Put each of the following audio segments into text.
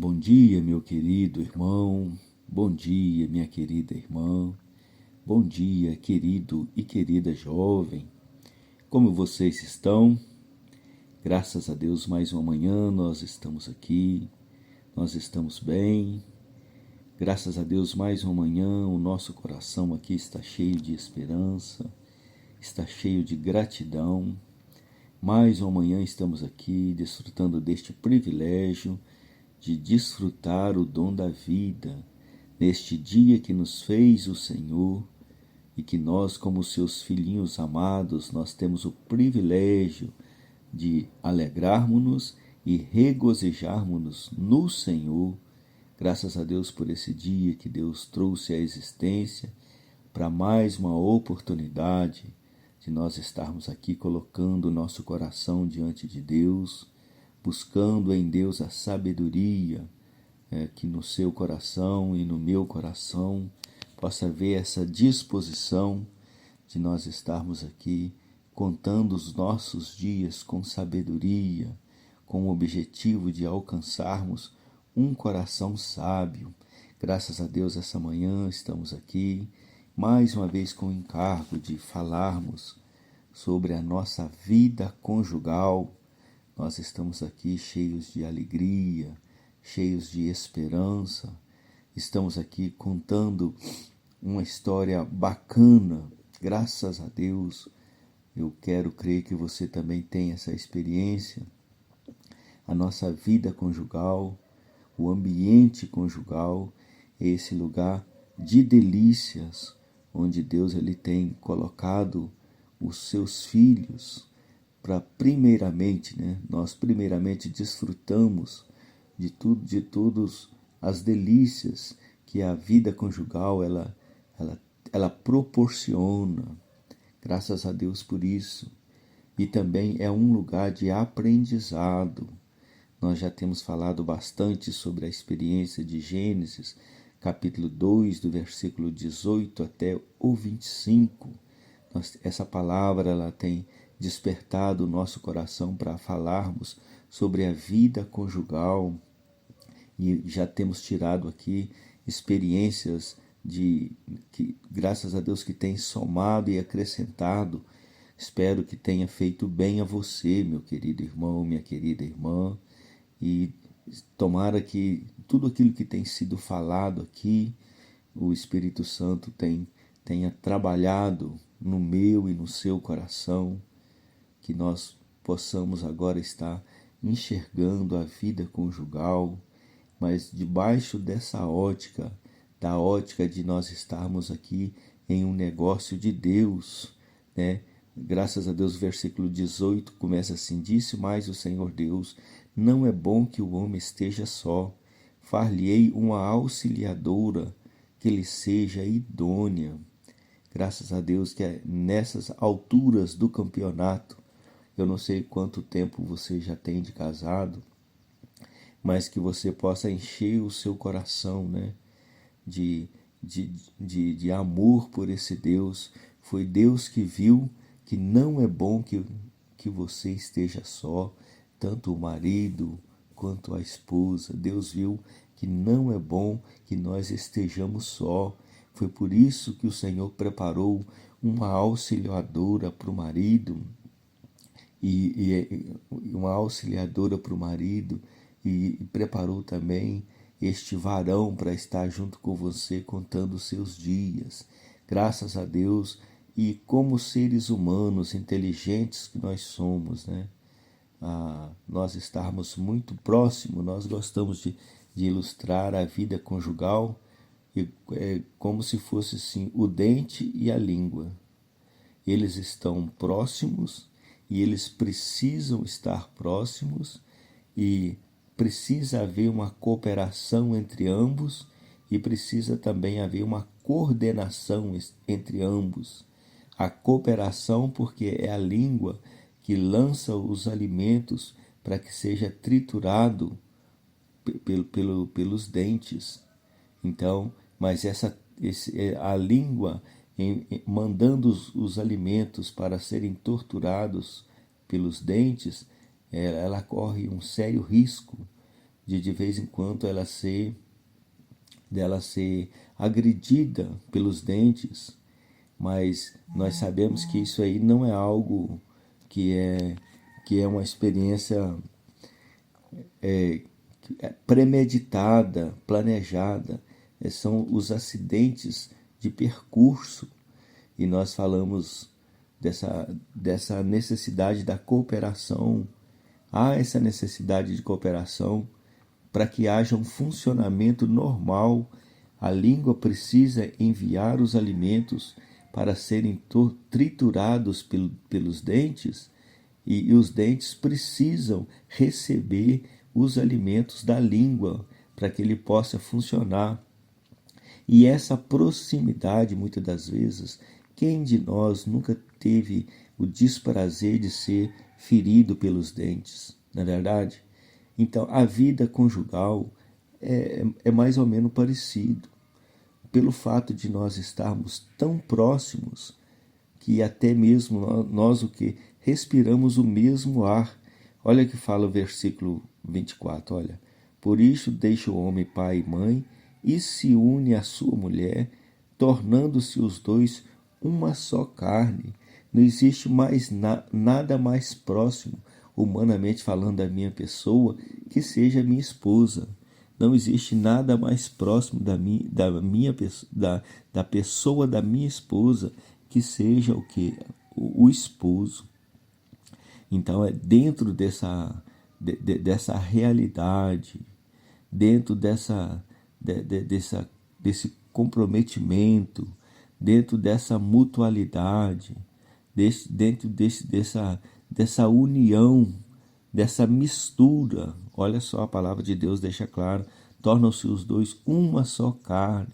Bom dia, meu querido irmão. Bom dia, minha querida irmã. Bom dia, querido e querida jovem. Como vocês estão? Graças a Deus, mais uma manhã nós estamos aqui. Nós estamos bem. Graças a Deus, mais uma manhã o nosso coração aqui está cheio de esperança, está cheio de gratidão. Mais uma manhã estamos aqui desfrutando deste privilégio de desfrutar o dom da vida, neste dia que nos fez o Senhor e que nós, como seus filhinhos amados, nós temos o privilégio de alegrarmos-nos e regozijarmos-nos no Senhor. Graças a Deus por esse dia que Deus trouxe à existência para mais uma oportunidade de nós estarmos aqui colocando o nosso coração diante de Deus, buscando em Deus a sabedoria, que no seu coração e no meu coração possa haver essa disposição de nós estarmos aqui contando os nossos dias com sabedoria, com o objetivo de alcançarmos um coração sábio. Graças a Deus, essa manhã estamos aqui, mais uma vez com o encargo de falarmos sobre a nossa vida conjugal. Nós estamos aqui cheios de alegria, cheios de esperança. Estamos aqui contando uma história bacana. Graças a Deus, eu quero crer que você também tem essa experiência. A nossa vida conjugal, o ambiente conjugal, é esse lugar de delícias, onde Deus ele tem colocado os seus filhos para primeiramente, nós primeiramente desfrutamos de tudo, de todas as delícias que a vida conjugal ela proporciona. Graças a Deus por isso. E também é um lugar de aprendizado. Nós já temos falado bastante sobre a experiência de Gênesis, capítulo 2, do versículo 18 até o 25. Essa palavra ela tem despertado o nosso coração para falarmos sobre a vida conjugal, e já temos tirado aqui experiências que, graças a Deus, que tem somado e acrescentado. Espero que tenha feito bem a você, meu querido irmão, minha querida irmã, e tomara que tudo aquilo que tem sido falado aqui, o Espírito Santo tenha trabalhado no meu e no seu coração, que nós possamos agora estar enxergando a vida conjugal, mas debaixo dessa ótica, da ótica de nós estarmos aqui em um negócio de Deus, Graças a Deus, o versículo 18 começa assim: disse mais o Senhor Deus, não é bom que o homem esteja só, far-lhe-ei uma auxiliadora que lhe seja idônea. Graças a Deus que nessas alturas do campeonato, eu não sei quanto tempo você já tem de casado, mas que você possa encher o seu coração, de amor por esse Deus. Foi Deus que viu que não é bom que você esteja só, tanto o marido quanto a esposa. Deus viu que não é bom que nós estejamos só. Foi por isso que o Senhor preparou uma auxiliadora para o marido, e uma auxiliadora para o marido, e preparou também este varão para estar junto com você contando os seus dias. Graças a Deus, e como seres humanos inteligentes que nós somos, nós estarmos muito próximos, nós gostamos de ilustrar a vida conjugal como se fosse assim, o dente e a língua. Eles estão próximos e eles precisam estar próximos, e precisa haver uma cooperação entre ambos, e precisa também haver uma coordenação entre ambos. A cooperação, porque é a língua que lança os alimentos para que seja triturado pelos dentes. Então, mas a língua mandando os alimentos para serem torturados pelos dentes, ela corre um sério risco de vez em quando dela ser agredida pelos dentes, mas nós sabemos que isso aí não é algo que é uma experiência premeditada, planejada. São os acidentes de percurso. E nós falamos dessa necessidade da cooperação. Há essa necessidade de cooperação para que haja um funcionamento normal. A língua precisa enviar os alimentos para serem triturados pelos dentes, e os dentes precisam receber os alimentos da língua para que ele possa funcionar. E essa proximidade, muitas das vezes, quem de nós nunca teve o desprazer de ser ferido pelos dentes, não é verdade? Então, a vida conjugal é mais ou menos parecido. Pelo fato de nós estarmos tão próximos, que até mesmo nós o que respiramos o mesmo ar. Olha que fala o versículo 24, olha. Por isso deixa o homem pai e mãe e se une à sua mulher, tornando-se os dois uma só carne. Não existe mais nada mais próximo, humanamente falando, da minha pessoa, que seja minha esposa. Não existe nada mais próximo da pessoa da minha esposa que seja o que? O esposo. Então é dentro dessa realidade, dentro desse comprometimento, dentro dessa mutualidade, dentro dessa união, dessa mistura. Olha só, a palavra de Deus deixa claro, tornam-se os dois uma só carne.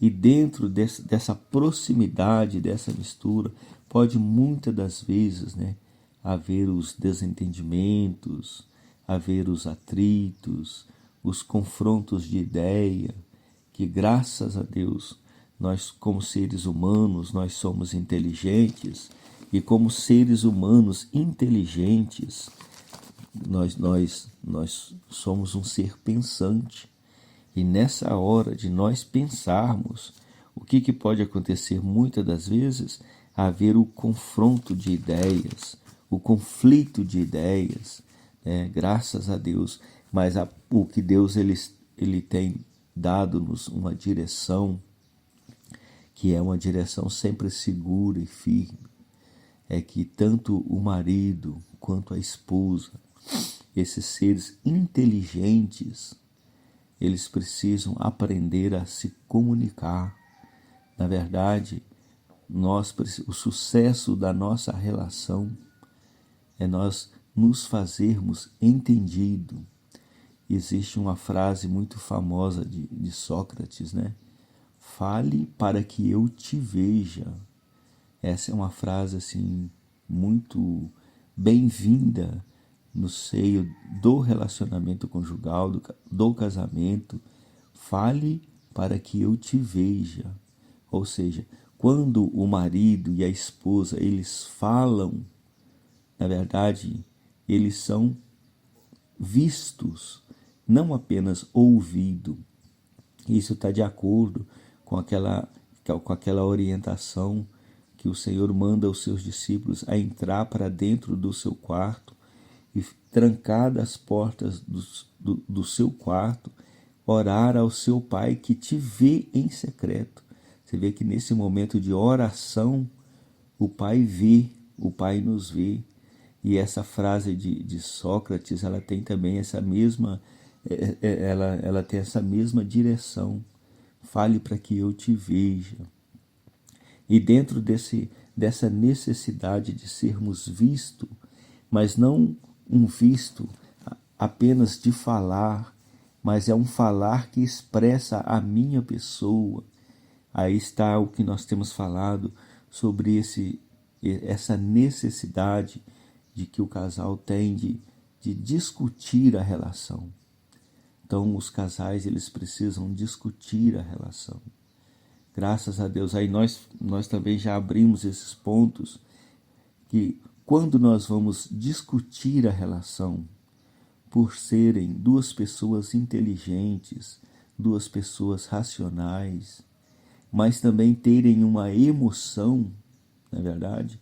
E dentro dessa proximidade, dessa mistura, pode muitas das vezes, né, haver os desentendimentos, haver os atritos, os confrontos de ideia, que graças a Deus, nós como seres humanos, nós somos inteligentes, e como seres humanos inteligentes, nós somos um ser pensante. E nessa hora de nós pensarmos, o que pode acontecer muitas das vezes? Haver o confronto de ideias, o conflito de ideias, né? Graças a Deus. Mas o que Deus ele tem dado-nos uma direção, que é uma direção sempre segura e firme. É que tanto o marido quanto a esposa, esses seres inteligentes, eles precisam aprender a se comunicar. Na verdade, o sucesso da nossa relação é nós nos fazermos entendidos. Existe uma frase muito famosa de Sócrates, né? Fale para que eu te veja. Essa é uma frase assim muito bem-vinda no seio do relacionamento conjugal, do casamento. Fale para que eu te veja. Ou seja, quando o marido e a esposa, eles falam, na verdade, eles são vistos, não apenas ouvido. Isso está de acordo com aquela orientação que o Senhor manda aos seus discípulos a entrar para dentro do seu quarto e, trancadas as portas do seu quarto, orar ao seu Pai que te vê em secreto. Você vê que nesse momento de oração, o Pai vê, o Pai nos vê. E essa frase de Sócrates, ela tem também essa mesma, ela tem essa mesma direção. Fale para que eu te veja. E dentro dessa necessidade de sermos vistos, mas não um visto apenas de falar, mas é um falar que expressa a minha pessoa. Aí está o que nós temos falado sobre essa necessidade de que o casal tem de discutir a relação. Então, os casais, eles precisam discutir a relação. Graças a Deus. Aí nós também já abrimos esses pontos, que quando nós vamos discutir a relação, por serem duas pessoas inteligentes, duas pessoas racionais, mas também terem uma emoção. Na verdade,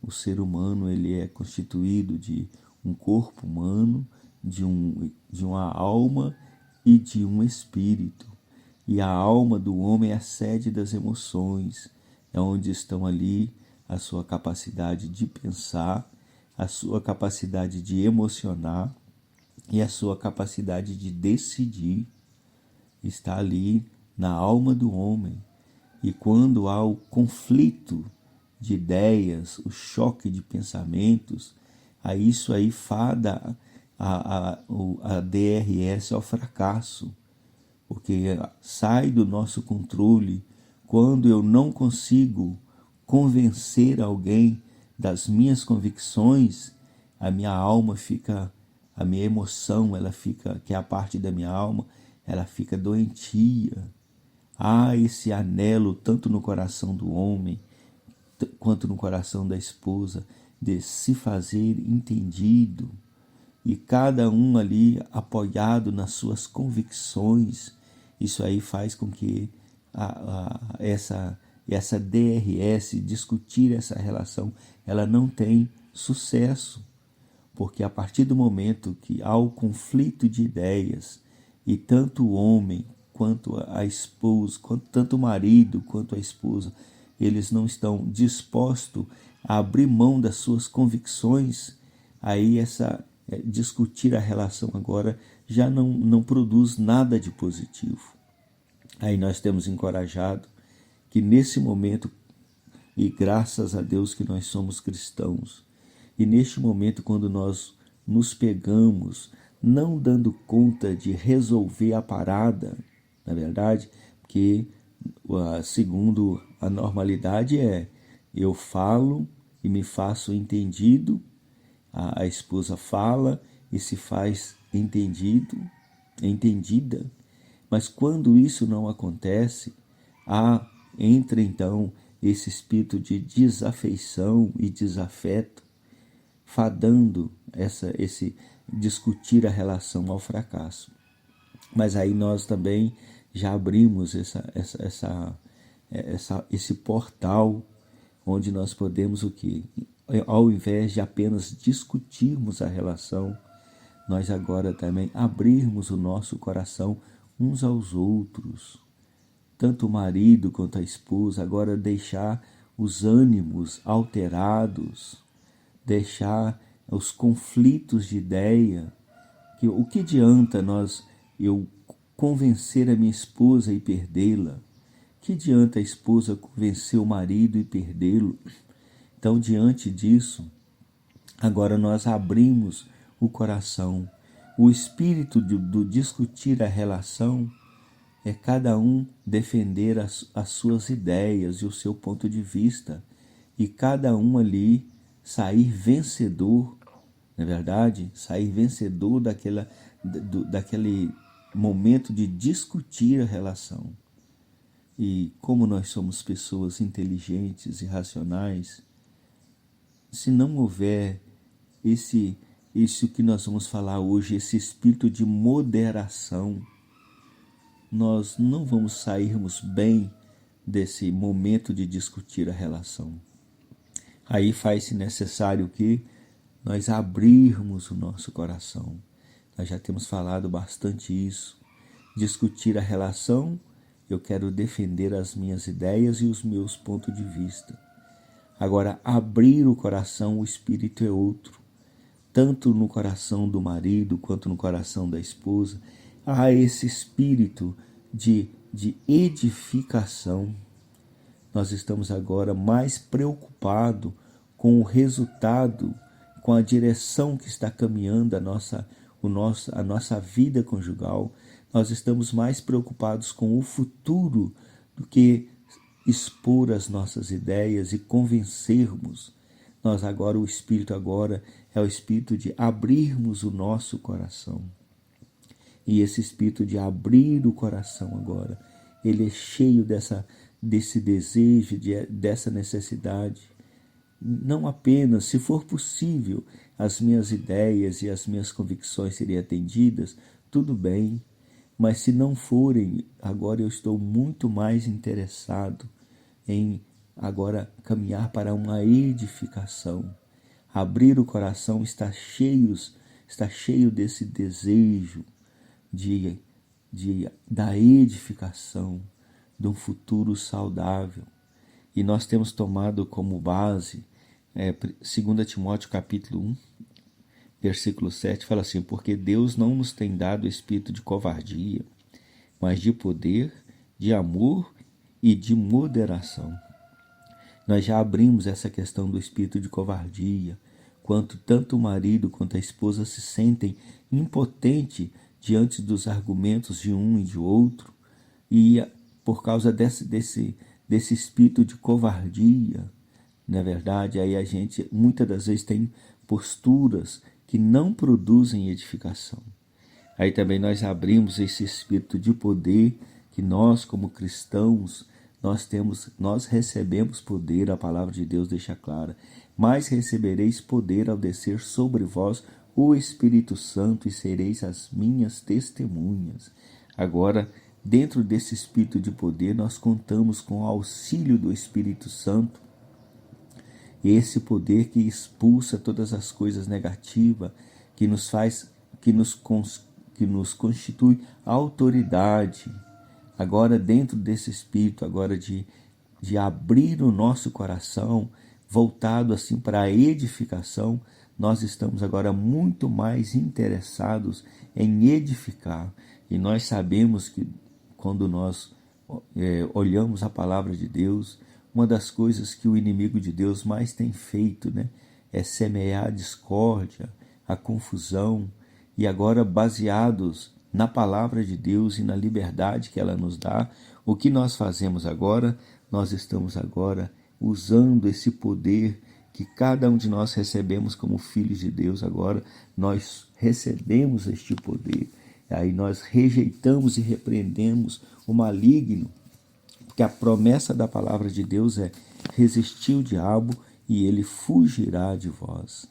o ser humano ele é constituído de um corpo humano, de uma alma e de um espírito. E a alma do homem é a sede das emoções, é onde estão ali a sua capacidade de pensar, a sua capacidade de emocionar e a sua capacidade de decidir. Está ali na alma do homem. E quando há o conflito de ideias, o choque de pensamentos, isso aí fada a DRS ao fracasso, porque sai do nosso controle quando eu não consigo convencer alguém das minhas convicções. A minha alma fica, a minha emoção, ela fica, que é a parte da minha alma, ela fica doentia. Há esse anelo tanto no coração do homem quanto no coração da esposa de se fazer entendido, e cada um ali apoiado nas suas convicções. Isso aí faz com que essa DRS, discutir essa relação, ela não tem sucesso, porque a partir do momento que há o conflito de ideias e tanto o homem quanto a esposa, tanto o marido quanto a esposa, eles não estão dispostos a abrir mão das suas convicções, aí discutir a relação agora já não produz nada de positivo. Aí nós temos encorajado que nesse momento, e graças a Deus que nós somos cristãos, e neste momento quando nós nos pegamos não dando conta de resolver a parada, na verdade, porque segundo a normalidade eu falo e me faço entendido, a esposa fala e se faz entendida, mas quando isso não acontece, entra então esse espírito de desafeição e desafeto, fadando esse discutir a relação ao fracasso. Mas aí nós também já abrimos esse portal onde nós podemos o quê? Ao invés de apenas discutirmos a relação, nós agora também abrirmos o nosso coração uns aos outros. Tanto o marido quanto a esposa agora deixar os ânimos alterados, deixar os conflitos de ideia. O que adianta eu convencer a minha esposa e perdê-la? Que adianta a esposa convencer o marido e perdê-lo? Então, diante disso, agora nós abrimos o coração. O espírito do discutir a relação é cada um defender as suas ideias e o seu ponto de vista, e cada um ali sair vencedor, não é verdade? Sair vencedor daquele momento de discutir a relação. E como nós somos pessoas inteligentes e racionais, se não houver isso que nós vamos falar hoje, esse espírito de moderação, nós não vamos sairmos bem desse momento de discutir a relação. Aí faz-se necessário que nós abrirmos o nosso coração. Nós já temos falado bastante isso. Discutir a relação, eu quero defender as minhas ideias e os meus pontos de vista. Agora, abrir o coração, o espírito é outro. Tanto no coração do marido quanto no coração da esposa, há esse espírito de edificação. Nós estamos agora mais preocupados com o resultado, com a direção que está caminhando a nossa vida conjugal. Nós estamos mais preocupados com o futuro do que expor as nossas ideias e convencermos. O espírito agora é o espírito de abrirmos o nosso coração. E esse espírito de abrir o coração agora, ele é cheio desse desejo, dessa necessidade não apenas, se for possível, as minhas ideias e as minhas convicções serem atendidas, tudo bem, mas se não forem, agora eu estou muito mais interessado em agora caminhar para uma edificação. Abrir o coração está cheio desse desejo da edificação, de um futuro saudável. E nós temos tomado como base 2 Timóteo capítulo 1, versículo 7, fala assim: porque Deus não nos tem dado espírito de covardia, mas de poder, de amor e de moderação. Nós já abrimos essa questão do espírito de covardia, quanto tanto o marido quanto a esposa se sentem impotentes diante dos argumentos de um e de outro, e por causa desse espírito de covardia, na verdade, aí a gente muitas das vezes tem posturas que não produzem edificação. Aí também nós abrimos esse espírito de poder que nós, como cristãos, nós recebemos poder, a palavra de Deus deixa clara: mas recebereis poder ao descer sobre vós o Espírito Santo e sereis as minhas testemunhas. Agora, dentro desse espírito de poder, nós contamos com o auxílio do Espírito Santo, esse poder que expulsa todas as coisas negativas, que nos faz, que nos constitui autoridade. Agora, dentro desse espírito, agora de abrir o nosso coração, voltado assim para a edificação, nós estamos agora muito mais interessados em edificar. E nós sabemos que quando nós olhamos a palavra de Deus, uma das coisas que o inimigo de Deus mais tem feito, é semear a discórdia, a confusão. E agora, baseados na palavra de Deus e na liberdade que ela nos dá, o que nós fazemos agora? Nós estamos agora usando esse poder que cada um de nós recebemos como filhos de Deus. Agora nós recebemos este poder. Aí nós rejeitamos e repreendemos o maligno, porque a promessa da palavra de Deus é: resistir o diabo e ele fugirá de vós.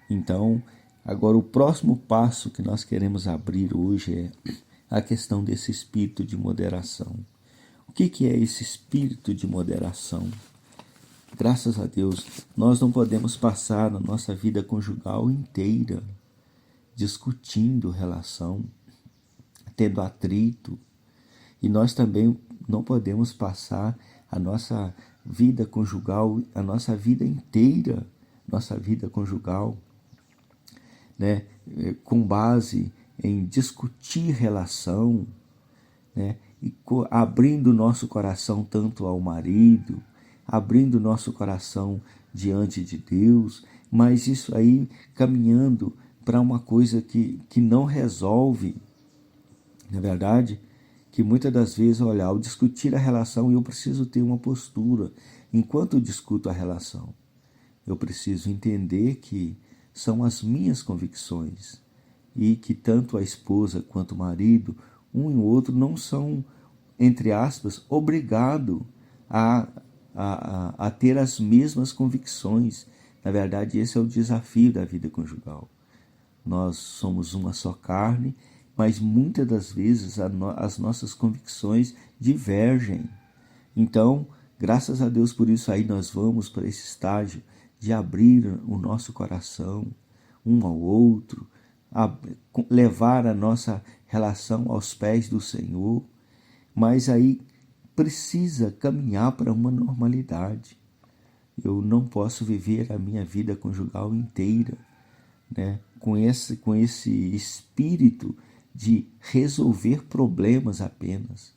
Então, agora o próximo passo que nós queremos abrir hoje é a questão desse espírito de moderação. O que é esse espírito de moderação? Graças a Deus, nós não podemos passar a nossa vida conjugal inteira discutindo relação, tendo atrito, e nós também não podemos passar a nossa vida conjugal, a nossa vida inteira, nossa vida conjugal, com base em discutir relação, e abrindo nosso coração tanto ao marido, abrindo nosso coração diante de Deus, mas isso aí caminhando para uma coisa que não resolve. Na verdade, que muitas das vezes, olha, ao discutir a relação, eu preciso ter uma postura. Enquanto eu discuto a relação, eu preciso entender que são as minhas convicções e que tanto a esposa quanto o marido, um e o outro, não são, entre aspas, obrigados a ter as mesmas convicções. Na verdade, esse é o desafio da vida conjugal. Nós somos uma só carne, mas muitas das vezes as nossas convicções divergem. Então, graças a Deus por isso, aí nós vamos para esse estágio de abrir o nosso coração um ao outro, levar a nossa relação aos pés do Senhor, mas aí precisa caminhar para uma normalidade. Eu não posso viver a minha vida conjugal inteira, com esse espírito de resolver problemas apenas.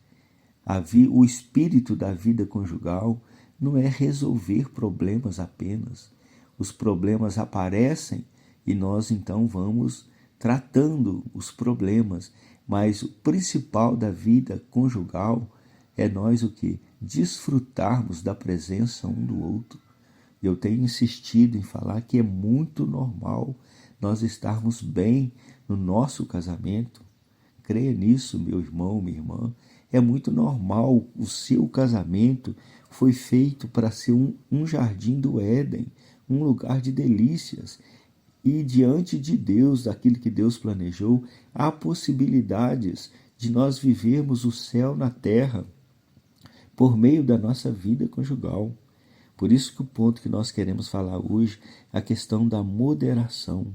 O espírito da vida conjugal não é resolver problemas apenas. Os problemas aparecem e nós então vamos tratando os problemas, mas o principal da vida conjugal é nós o quê? Desfrutarmos da presença um do outro. Eu tenho insistido em falar que é muito normal nós estarmos bem no nosso casamento. Creia nisso, meu irmão, minha irmã. É muito normal. O seu casamento foi feito para ser um jardim do Éden, um lugar de delícias. E diante de Deus, daquilo que Deus planejou, há possibilidades de nós vivermos o céu na terra por meio da nossa vida conjugal. Por isso que o ponto que nós queremos falar hoje é a questão da moderação,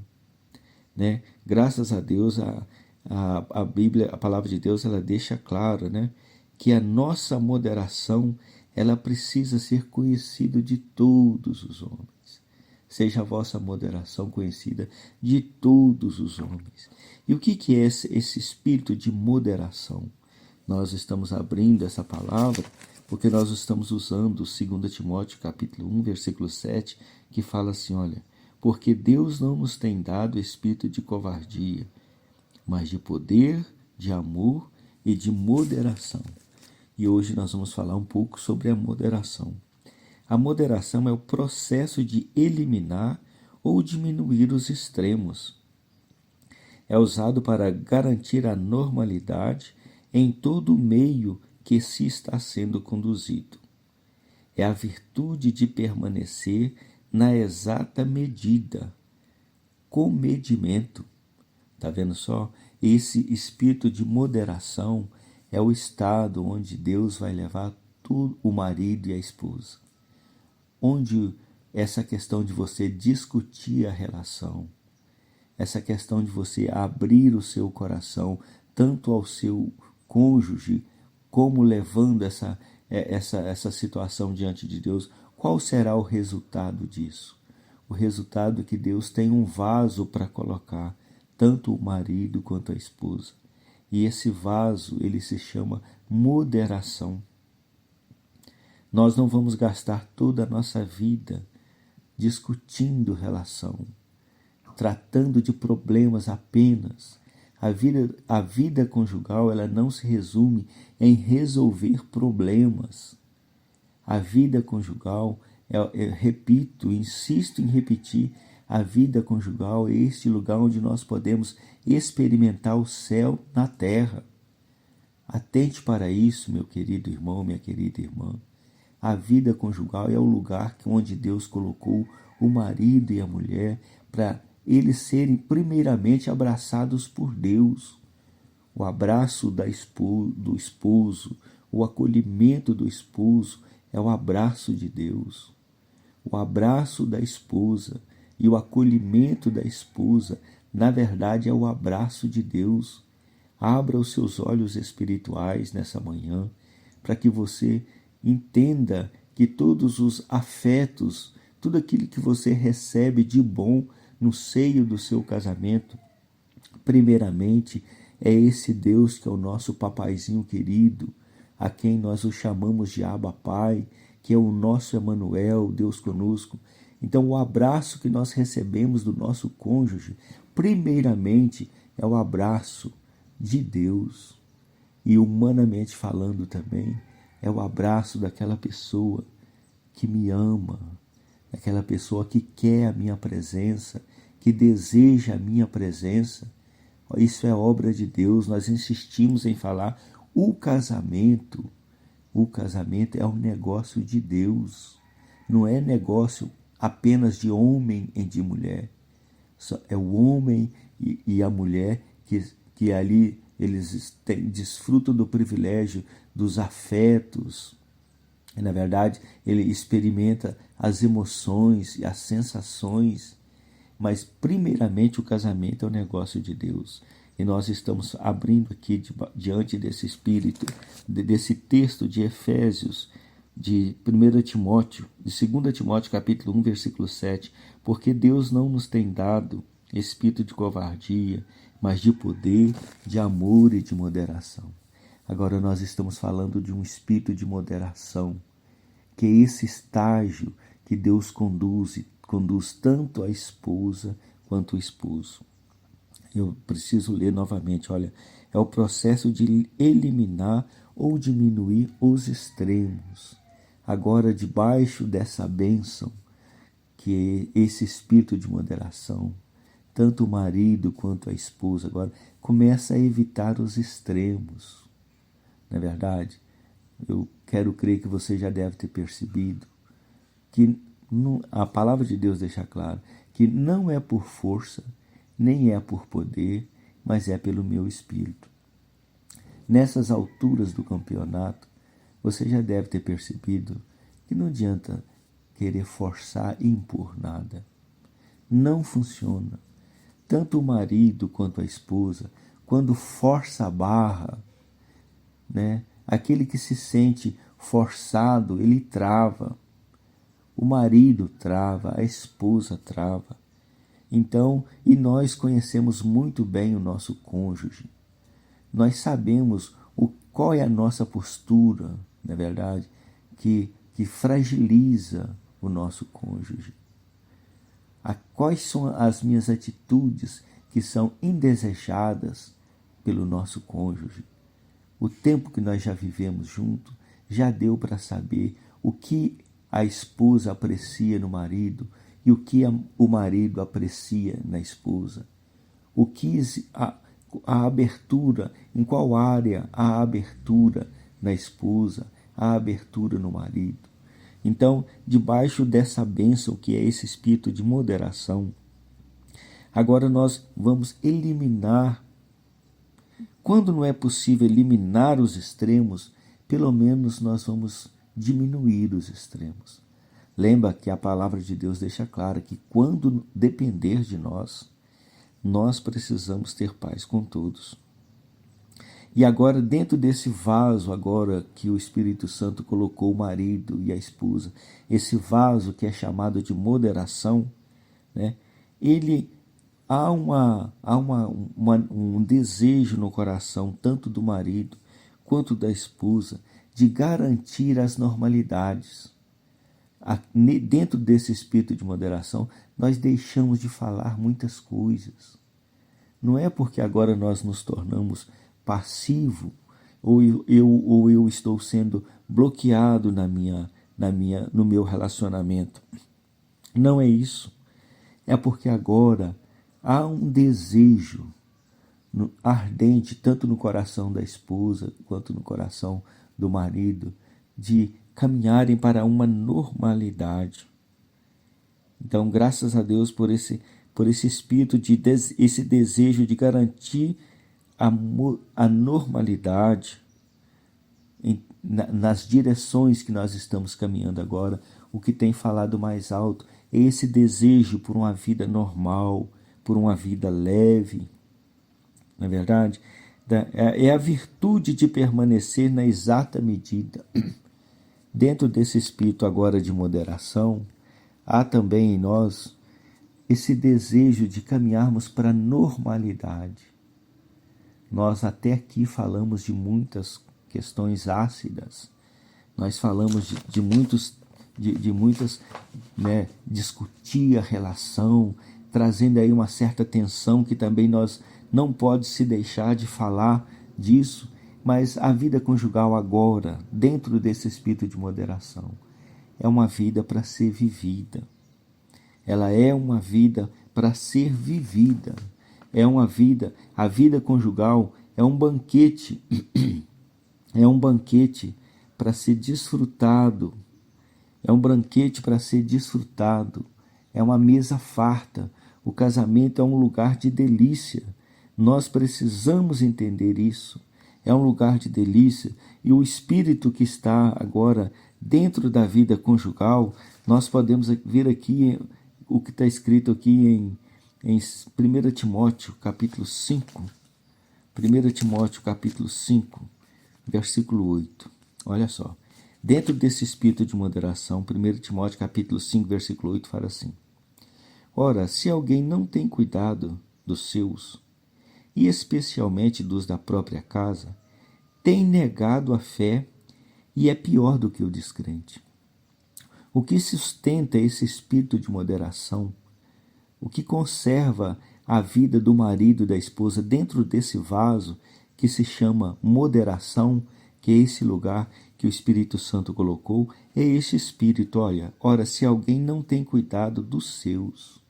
né? Graças a Deus, a Bíblia, a palavra de Deus, ela deixa claro, né, que a nossa moderação, ela precisa ser conhecida de todos os homens. Seja a vossa moderação conhecida de todos os homens. E o que é esse espírito de moderação? Nós estamos abrindo essa palavra porque nós estamos usando 2 Timóteo capítulo 1, versículo 7, que fala assim, olha, porque Deus não nos tem dado espírito de covardia, mas de poder, de amor e de moderação. E hoje nós vamos falar um pouco sobre a moderação. A moderação é o processo de eliminar ou diminuir os extremos. É usado para garantir a normalidade em todo o meio que se está sendo conduzido. É a virtude de permanecer na exata medida, com medimento. Está vendo só? Esse espírito de moderação é o estado onde Deus vai levar tudo, o marido e a esposa. Onde essa questão de você discutir a relação, essa questão de você abrir o seu coração tanto ao seu cônjuge, como levando essa situação diante de Deus, qual será o resultado disso? O resultado é que Deus tem um vaso para colocar tanto o marido quanto a esposa. E esse vaso, ele se chama moderação. Nós não vamos gastar toda a nossa vida discutindo relação, tratando de problemas apenas. A vida conjugal, ela não se resume em resolver problemas. A vida conjugal, repito, insisto em repetir, a vida conjugal é este lugar onde nós podemos experimentar o céu na terra. Atente para isso, meu querido irmão, minha querida irmã. A vida conjugal é o lugar onde Deus colocou o marido e a mulher para eles serem primeiramente abraçados por Deus. O abraço do esposo, o acolhimento do esposo é o abraço de Deus. O abraço da esposa e o acolhimento da esposa, na verdade, é o abraço de Deus. Abra os seus olhos espirituais nessa manhã para que você entenda que todos os afetos, tudo aquilo que você recebe de bom no seio do seu casamento, primeiramente é esse Deus que é o nosso papaizinho querido, a quem nós o chamamos de Abba Pai, que é o nosso Emanuel, Deus conosco. Então o abraço que nós recebemos do nosso cônjuge, primeiramente é o abraço de Deus. E humanamente falando também, é o abraço daquela pessoa que me ama, daquela pessoa que quer a minha presença, que deseja a minha presença. Isso é obra de Deus. Nós insistimos em falar o casamento é um negócio de Deus. Não é negócio apenas de homem e de mulher. É o homem e a mulher que ali eles desfrutam do privilégio dos afetos. E, na verdade, ele experimenta as emoções e as sensações. Mas, primeiramente, o casamento é um negócio de Deus. E nós estamos abrindo aqui diante desse espírito, desse texto de Efésios, de 1 Timóteo, de 2 Timóteo capítulo 1, versículo 7, porque Deus não nos tem dado espírito de covardia, mas de poder, de amor e de moderação. Agora nós estamos falando de um espírito de moderação, que é esse estágio que Deus conduz tanto a esposa quanto o esposo. Eu preciso ler novamente, olha, é o processo de eliminar ou diminuir os extremos. Agora, debaixo dessa bênção, que é esse espírito de moderação, tanto o marido quanto a esposa agora começa a evitar os extremos. Não é verdade? Eu quero crer que você já deve ter percebido que A palavra de Deus deixa claro que não é por força, nem é por poder, mas é pelo meu espírito. Nessas alturas do campeonato, você já deve ter percebido que não adianta querer forçar e impor nada. Não funciona. Tanto o marido quanto a esposa, quando força a barra, né? Aquele que se sente forçado, ele trava. O marido trava, a esposa trava. Então, e nós conhecemos muito bem o nosso cônjuge. Nós sabemos qual é a nossa postura, não é verdade, que fragiliza o nosso cônjuge. Quais são as minhas atitudes que são indesejadas pelo nosso cônjuge? O tempo que nós já vivemos junto já deu para saber o que a esposa aprecia no marido e o que o marido aprecia na esposa. O que a abertura, em qual área há abertura na esposa, há abertura no marido. Então, debaixo dessa bênção que é esse espírito de moderação, agora nós vamos eliminar. Quando não é possível eliminar os extremos, pelo menos nós vamos diminuir os extremos. Lembra que a palavra de Deus deixa clara que quando depender de nós, nós precisamos ter paz com todos. E agora, dentro desse vaso agora que o Espírito Santo colocou o marido e a esposa, esse vaso que é chamado de moderação, né? Há um desejo no coração, tanto do marido quanto da esposa, de garantir as normalidades. Dentro desse espírito de moderação, nós deixamos de falar muitas coisas. Não é porque agora nós nos tornamos passivo ou eu estou sendo bloqueado no meu relacionamento. Não é isso. É porque agora há um desejo ardente, tanto no coração da esposa quanto no coração do marido, de caminharem para uma normalidade. Então, graças a Deus por esse espírito, esse desejo de garantir a normalidade nas direções que nós estamos caminhando agora. O que tem falado mais alto é esse desejo por uma vida normal, por uma vida leve, não é verdade? É a virtude de permanecer na exata medida. Dentro desse espírito agora de moderação, há também em nós esse desejo de caminharmos para a normalidade. Nós até aqui falamos de muitas questões ácidas, nós falamos de muitas, né, discutir a relação, trazendo aí uma certa tensão que também nós não pode se deixar de falar disso, mas a vida conjugal agora, dentro desse espírito de moderação, é uma vida para ser vivida. Ela é uma vida para ser vivida. A vida conjugal é um banquete, é um banquete para ser desfrutado. É um banquete para ser desfrutado. É uma mesa farta. O casamento é um lugar de delícia. Nós precisamos entender isso. É um lugar de delícia. E o espírito que está agora dentro da vida conjugal, nós podemos ver aqui o que está escrito aqui em 1 Timóteo, capítulo 5. 1 Timóteo, capítulo 5, versículo 8. Olha só. Dentro desse espírito de moderação, 1 Timóteo, capítulo 5, versículo 8, fala assim: Ora, se alguém não tem cuidado dos seus, e especialmente dos da própria casa, tem negado a fé e é pior do que o descrente. O que sustenta esse espírito de moderação, o que conserva a vida do marido e da esposa dentro desse vaso que se chama moderação, que é esse lugar que o Espírito Santo colocou, é este espírito. Ora, se alguém não tem cuidado dos seus,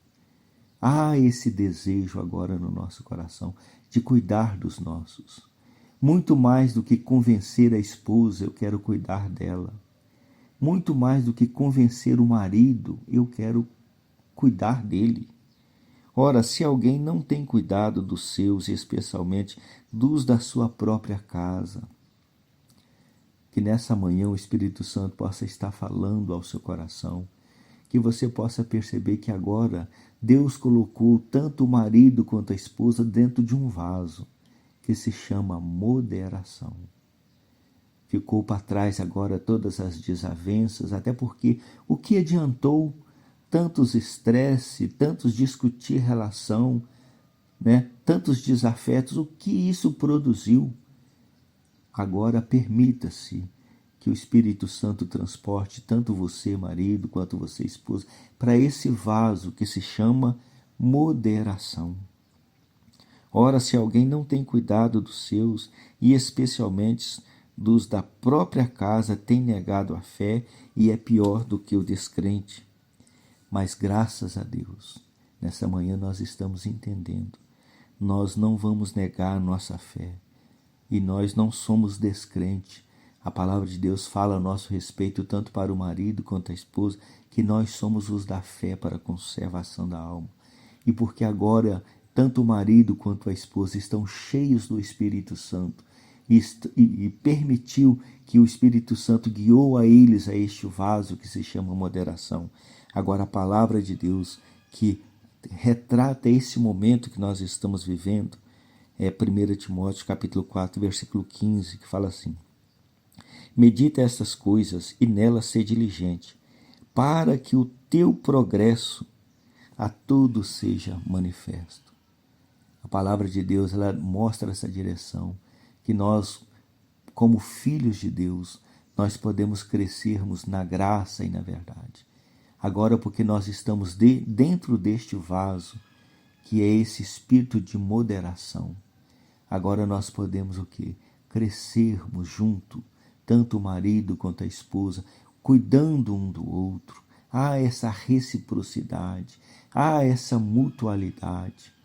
há esse desejo agora no nosso coração de cuidar dos nossos. Muito mais do que convencer a esposa, eu quero cuidar dela. Muito mais do que convencer o marido, eu quero cuidar dele. Ora, se alguém não tem cuidado dos seus, e especialmente dos da sua própria casa, que nessa manhã o Espírito Santo possa estar falando ao seu coração, que você possa perceber que agora Deus colocou tanto o marido quanto a esposa dentro de um vaso, que se chama moderação. Ficou para trás agora todas as desavenças, até porque o que adiantou tantos estresse, tantos discutir relação, né? Tantos desafetos, o que isso produziu? Agora permita-se que o Espírito Santo transporte tanto você, marido, quanto você, esposa, para esse vaso que se chama moderação. Ora, se alguém não tem cuidado dos seus, e especialmente dos da própria casa, tem negado a fé e é pior do que o descrente. Mas graças a Deus, nessa manhã nós estamos entendendo. Nós não vamos negar a nossa fé. E nós não somos descrentes. A palavra de Deus fala a nosso respeito, tanto para o marido quanto a esposa, que nós somos os da fé para a conservação da alma. E porque agora, tanto o marido quanto a esposa estão cheios do Espírito Santo, e permitiu que o Espírito Santo guiou a eles a este vaso que se chama moderação. Agora a palavra de Deus que retrata esse momento que nós estamos vivendo, é 1 Timóteo capítulo 4, versículo 15, que fala assim: medita estas coisas e nelas sê diligente, para que o teu progresso a todos seja manifesto. A palavra de Deus, ela mostra essa direção, que nós, como filhos de Deus, nós podemos crescermos na graça e na verdade. Agora, porque nós estamos dentro deste vaso, que é esse espírito de moderação, agora nós podemos o quê? Crescermos junto, tanto o marido quanto a esposa, cuidando um do outro. Há essa reciprocidade, há essa mutualidade.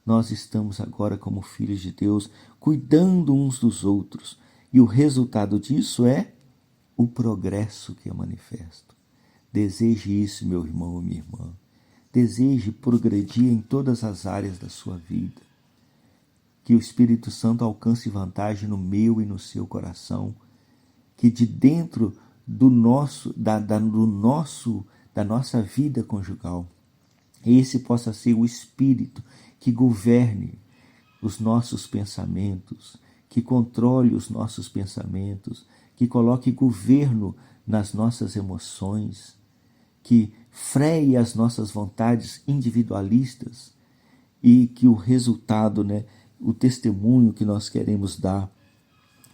Nós estamos agora como filhos de Deus, cuidando uns dos outros. E o resultado disso é o progresso que é manifesto. Deseje isso, meu irmão e minha irmã. Deseje progredir em todas as áreas da sua vida. Que o Espírito Santo alcance vantagem no meu e no seu coração. Que de dentro da nossa vida conjugal, esse possa ser o Espírito que governe os nossos pensamentos, que controle os nossos pensamentos, que coloque governo nas nossas emoções, que freie as nossas vontades individualistas e que o resultado, o testemunho que nós queremos dar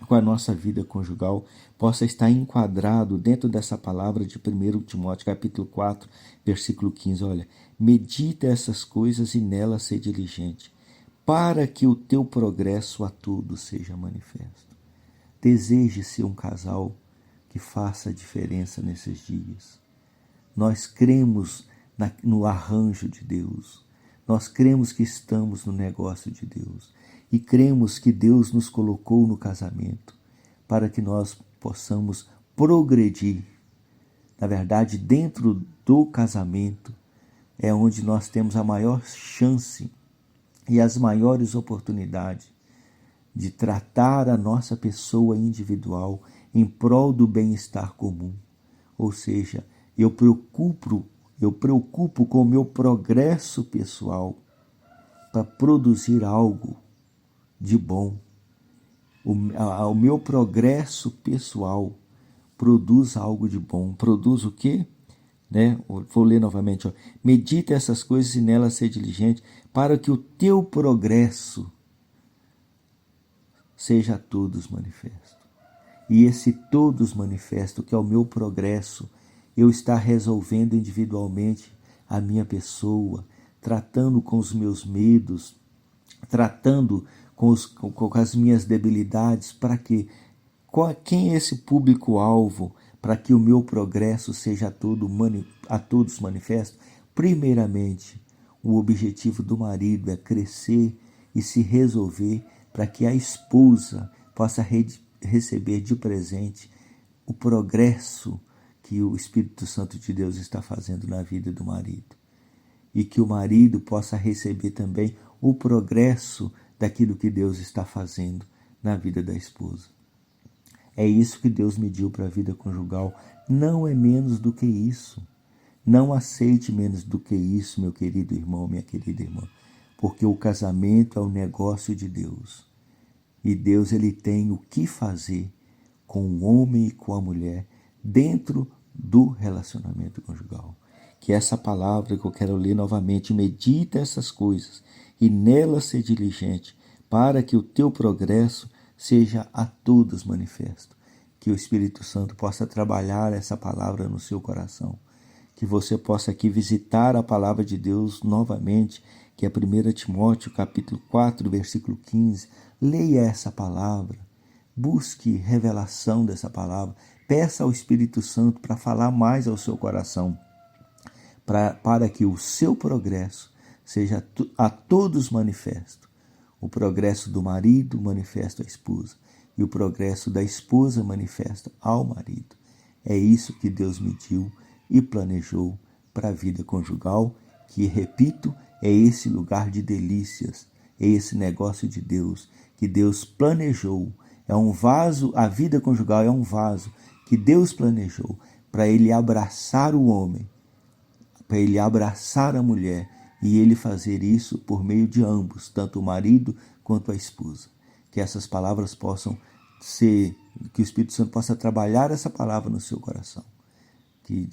com a nossa vida conjugal possa estar enquadrado dentro dessa palavra de 1 Timóteo capítulo 4, versículo 15. Olha, medita essas coisas e nelas ser diligente, para que o teu progresso a todos seja manifesto. Deseje ser um casal que faça a diferença nesses dias. Nós cremos no arranjo de Deus. Nós cremos que estamos no negócio de Deus. E cremos que Deus nos colocou no casamento para que nós possamos progredir. Na verdade, dentro do casamento é onde nós temos a maior chance e as maiores oportunidades de tratar a nossa pessoa individual em prol do bem-estar comum. Ou seja, eu preocupo com o meu progresso pessoal para produzir algo de bom. O meu progresso pessoal produz algo de bom. Produz o quê? Vou ler novamente. Medita essas coisas e nelas ser diligente, para que o teu progresso seja a todos manifesto. E esse todos manifesto, que é o meu progresso, eu estar resolvendo individualmente a minha pessoa, tratando com os meus medos, tratando com as minhas debilidades, para que quem é esse público-alvo, para que o meu progresso seja a todos manifesto? Primeiramente, o objetivo do marido é crescer e se resolver para que a esposa possa receber de presente o progresso que o Espírito Santo de Deus está fazendo na vida do marido. E que o marido possa receber também o progresso daquilo que Deus está fazendo na vida da esposa. É isso que Deus mediu para a vida conjugal. Não é menos do que isso. Não aceite menos do que isso, meu querido irmão, minha querida irmã. Porque o casamento é um negócio de Deus. E Deus ele tem o que fazer com o homem e com a mulher dentro do relacionamento conjugal. Que essa palavra que eu quero ler novamente, medita essas coisas e nela ser diligente, para que o teu progresso seja a todos manifesto. Que o Espírito Santo possa trabalhar essa palavra no seu coração. Que você possa aqui visitar a palavra de Deus novamente, que é 1 Timóteo capítulo 4, versículo 15. Leia essa palavra, busque revelação dessa palavra, peça ao Espírito Santo para falar mais ao seu coração, para que o seu progresso seja a todos manifesto. O progresso do marido manifesto à esposa e o progresso da esposa manifesta ao marido. É isso que Deus mediu e planejou para a vida conjugal, que, repito, é esse lugar de delícias, é esse negócio de Deus, que Deus planejou. É um vaso, a vida conjugal é um vaso que Deus planejou para ele abraçar o homem, para ele abraçar a mulher e ele fazer isso por meio de ambos, tanto o marido quanto a esposa. Que essas palavras possam ser, que o Espírito Santo possa trabalhar essa palavra no seu coração. Que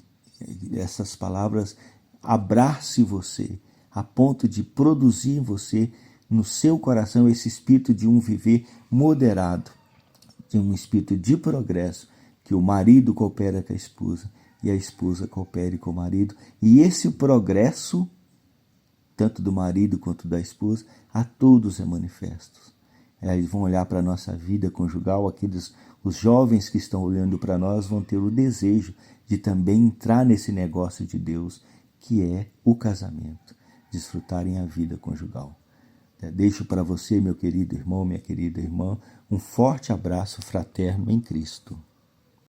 essas palavras abrace você a ponto de produzir em você, no seu coração, esse espírito de um viver moderado, de um espírito de progresso, que o marido coopera com a esposa e a esposa coopere com o marido. E esse progresso, tanto do marido quanto da esposa, a todos é manifesto. Eles vão olhar para a nossa vida conjugal, os jovens que estão olhando para nós vão ter o desejo de também entrar nesse negócio de Deus, que é o casamento, desfrutarem a vida conjugal. Deixo para você, meu querido irmão, minha querida irmã, um forte abraço fraterno em Cristo.